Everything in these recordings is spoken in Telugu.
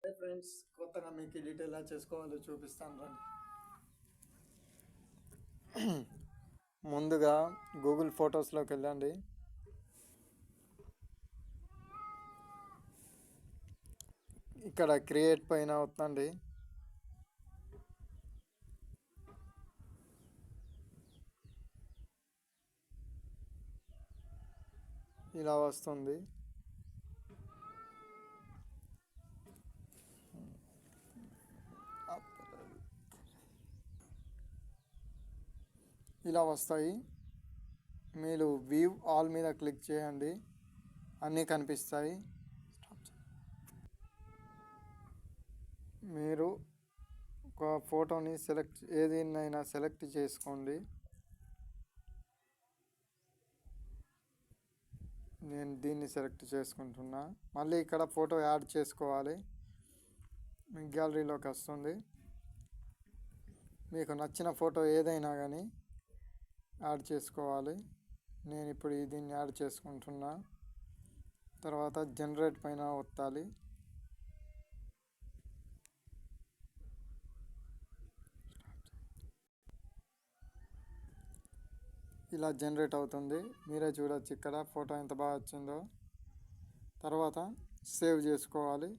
ఫ్రెండ్స్, కొత్తగా మీకు ఎడిట్ ఎలా చేసుకోవాలో చూపిస్తాను రండి. ముందుగా గూగుల్ ఫొటోస్లోకి వెళ్ళండి. ఇక్కడ క్రియేట్ పైన వస్తుంది. ఇలా వస్తుంది. ఇలా వస్తాయి. మీరు వ్యూ ఆల్ మీద క్లిక్ చేయండి, అన్నీ కనిపిస్తాయి. మీరు ఒక ఫోటోని ఏదైనా సెలెక్ట్ చేసుకోండి. నేను దీన్ని సెలెక్ట్ చేసుకుంటున్నా. మళ్ళీ ఇక్కడ ఫోటో యాడ్ చేసుకోవాలి. మీ గ్యాలరీలోకి వస్తుంది. మీకు నచ్చిన ఫోటో ఏదైనా కానీ యాడ్ చేసుకోవాలి. నేను ఇప్పుడు దీన్ని యాడ్ చేసుకుంటున్నా. తర్వాత జనరేట్ పైన ఒత్తాలి. ఇలా జనరేట్ అవుతుంది. మీరే చూడొచ్చు ఇక్కడ ఫోటో ఎంత బాగా వచ్చిందో. తర్వాత సేవ్ చేసుకోవాలి.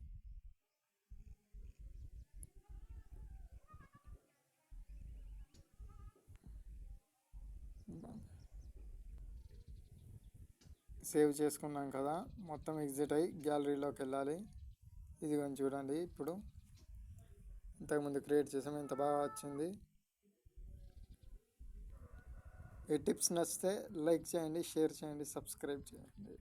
సేవ్ చేసుకున్నాం కదా, మొత్తం ఎగ్జిట్ అయ్యి గ్యాలరీలోకి వెళ్ళాలి. ఇదిగోని చూడండి, ఇప్పుడు ఇంతకుముందు క్రియేట్ చేసాము, ఎంత బాగా వచ్చింది. ఈ టిప్స్ నచ్చితే లైక్ చేయండి, షేర్ చేయండి, సబ్స్క్రైబ్ చేయండి.